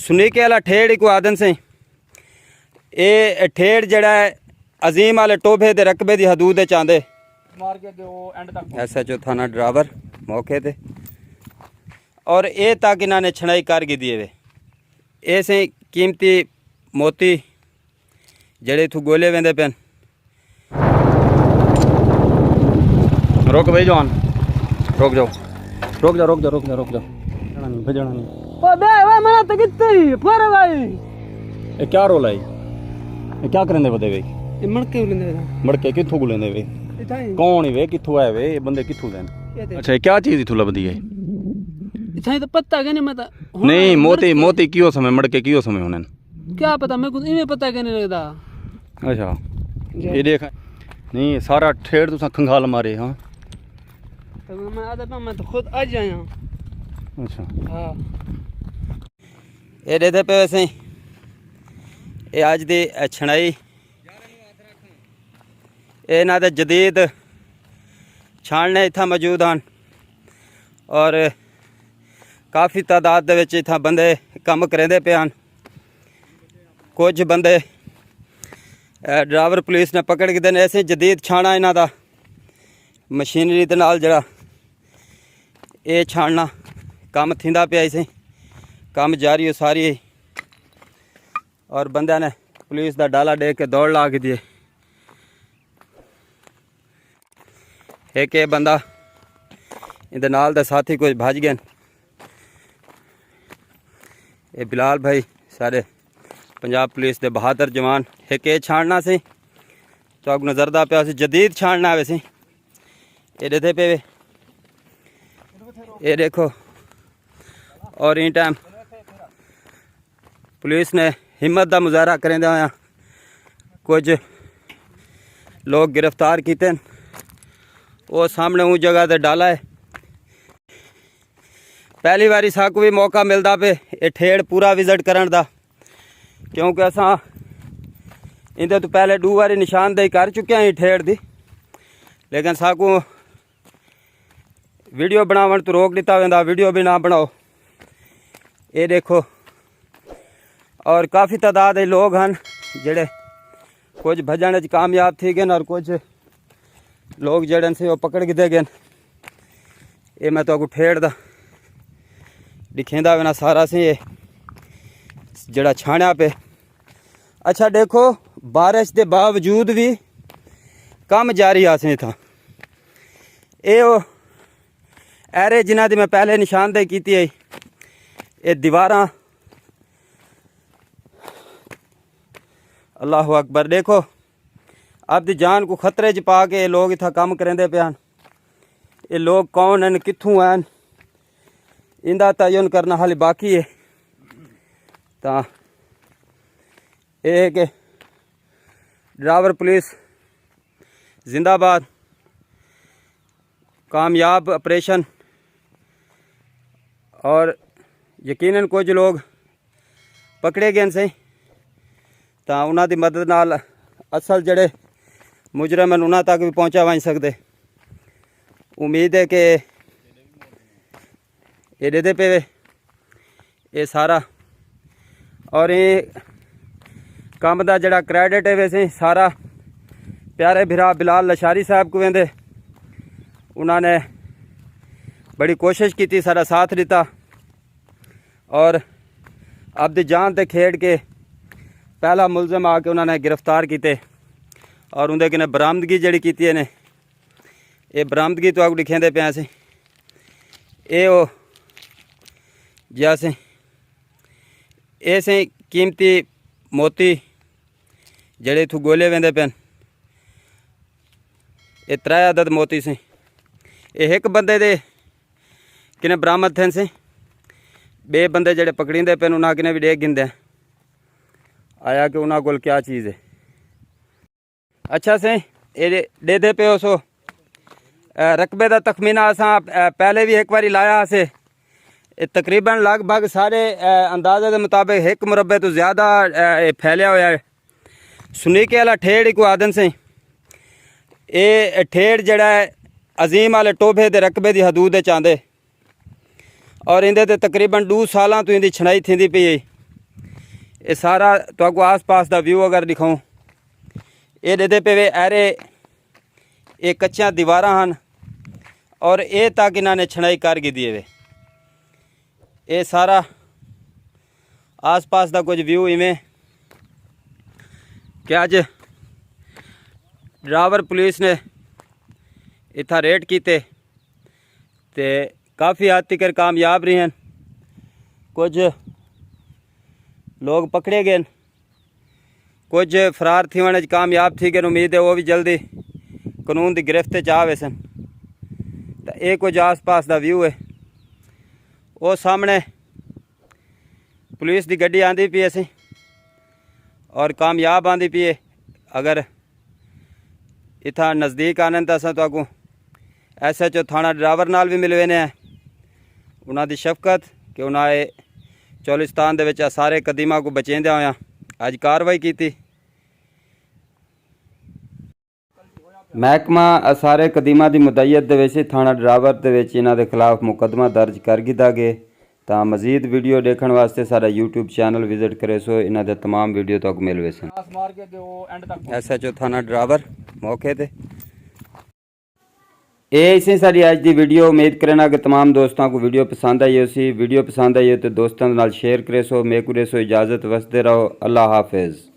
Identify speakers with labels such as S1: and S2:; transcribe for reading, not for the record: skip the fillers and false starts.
S1: सुनीके वाला ठेड़ को आदन से ये ठेड़ जड़ा है अजीम वाले टोभे दे रकबे दी हदूद चांदे SHO थाना ड्राइवर मौके ते और ये तक इन्होंने छनाई कर गी दिए वे ये से कीमती मोती जड़े इथू गोले वेंदे पेन। रोक भाई जवान रोक जाओ रोक जाओ रोक जाओ रोक जाओ रोक जाओ भजना नहीं ओ बे ओए मना तो कितने फरे भाई ये क्या रोल है ये क्या करेंदे बदे वे ये मड़के किथों को लेंदे वे कौन है वे किथों आए वे ये बंदे किथों देन। अच्छा क्या चीज इथों लबदी है
S2: इथाई तो पता के नहीं मैं
S1: नहीं मोती मोती कियो समय मड़के कियो समय होने
S2: क्या पता मेरे को इवें पता के नहीं लगदा।
S1: अच्छा ये देख नहीं सारा ठेड़ तुसा खंगाल मारे। हां
S2: तो मैं आदा मैं तो खुद आज आया।
S1: अच्छा
S2: हां
S1: ये देते पे वैसे ये आज दी छनाई ये ना जदीद छाणने इत्थां मौजूद हैं और काफ़ी तादाद दे विच इत्थां बंदे कम करेंदे पे हैं। कुछ बंदे ड्राइवर पुलिस ने पकड़ के देने ऐसे जदीद छाणा इन्हां दा मशीनरी दे नाल जड़ा ये छाणना काम थींदा पिया इसे काम जारी हो सारी और बंदे ने पुलिस दा डाला दे के दौड़ ला के दिए। एक ये बंदा इहदे नाल दे साथी कुछ भज गए। ये बिलाल भाई सारे पंजाब पुलिस दे बहादुर जवान एक ये छाणना से तो अग नजरदा पिया जदीद छाणना वैसे ये देते पे ये देखो। और इन टाइम पुलिस ने हिम्मत का मुजाहरा करेंदे होया कुछ लोग गिरफ्तार किए। वो सामने उस जगह ते डाला है। पहली बारी साकू भी मौका मिलता पे ये ठेड़ पूरा विजिट करन दा क्योंकि असा इंदे तो पहले 2 बारी निशानदेही कर चुके हैं ठेड़ दी लेकिन साकू वीडियो बनावन तो रोक दिता वेंदा वीडियो भी ना बनाओ। ये देखो और काफ़ी तादाद है लोग हैं जेड़े कुछ भजन च कामयाब थी गए और कुछ लोग जड़े से वो पकड़ के दे गए। ये मैं तो ठेड़ दा दिखेंदा वे ना सारा से ये जड़ा छाणा पे। अच्छा देखो बारिश के बावजूद भी काम जारी आसे था। ये वो ऐरे जिन्हों की मैं पहले निशानदेही की है ये दीवारां अल्लाह अकबर देखो आपकी जान को खतरे च पा के लोग इतना काम करेंदे पे हैं। ये लोग कौन हैं कित्थों हैं इंदा तयन करना हाली बाकी है। तो ये कि ड्राइवर पुलिस जिंदाबाद कामयाब ऑपरेशन और यकीनन कुछ लोग पकड़े गए से तो उन्हां दी मदद नाल असल जड़े मुजरम हैं उन्हां तक भी पहुँचा वही सकते। उम्मीद है कि ये देते पे ये सारा और ये काम का जड़ा क्रेडिट है वैसे सारा प्यारे भरा बिलाल लशारी साहब को वेंदे। उन्होंने बड़ी कोशिश की थी सारा साथ दिता और अपनी जान ते खेड़ के पहला मुलजम आके उन्होंने गिरफ्तार किए और उनके किने बरामदगी जड़ी की ने ये बरामदगी तो आग दिखेंदे पे से ये वो जैसे ऐसे कीमती मोती जड़े इथू गोले वेंदे पे ये 3 अदद मोती से ये एक बंदे दे किने बरामद थे से 2 बंदे जड़े पकड़ींदे पे उन्होंने किने भी देख गिनदे आया कि उन्होंने कोल क्या चीज़ है। अच्छा से ये दे पे सो रकबे का तखमीना असा पहले भी एक बारी लाया से तकरीबन लगभग सारे अंदाजे के मुताबिक 1 मुरबे तो ज़्यादा फैलिया हुआ है। सुनीके वाला ठेड़ को आदन से ये ठेड़ जड़ा है अजीम वाले टोभे के रकबे की हदूद चांदे और इंदे ते तकरीबन 2 साल तो इनकी छनाई थी पी। ये सारा तो आस पास का व्यू अगर दिखाऊँ ये देते पे वे ऐरे ये कच्चा दीवार हैं और ये तक इन्होंने छनाई कर दी वे ये सारा आस पास का कुछ व्यू इवें कि अज ड्राइवर पुलिस ने इतना रेड किए ते काफ़ी हद तक कामयाब रहे हैं। कुछ लोग पकड़े गए, कुछ फरार थी वन कामयाब थी गए। उम्मीद है वो भी जल्दी कानून की गिरफ्त च आवे सन। तो ये कुछ आस पास का व्यू है। वो सामने पुलिस की गड्डी आंदी पई असी और कामयाब आंदी पई है। अगर इतना नज़दीक आने तो असा तो SHO थाना ड्राइवर नाल भी मिलवे ने उन्हों की शफकत कि उन्हें चोलिस्तान दे विच सारे कदीमा को बचेंद्या होया अज कार्रवाई की। महकमा सारे कदीमा की मुदैयत दे विच थाना ड्राइवर दे विच इन्हां दे खिलाफ मुकदमा दर्ज कर दिता गया। तो मजीद वीडियो देखने वास्ते सारा यूट्यूब चैनल विजिट करे सो इन्हां दे तमाम वीडियो तक मिलवे सन। SHO थाना ड्राइवर मौके ते ये इसी सारी अज की वीडियो। उम्मीद करना कि तमाम दोस्तों को वीडियो पसंद आई हो। वीडियो पसंद आई हो तो दोस्तों नाल शेयर करे सो। मेरे को सो इजाज़त वसदे रहो। अल्लाह हाफिज़।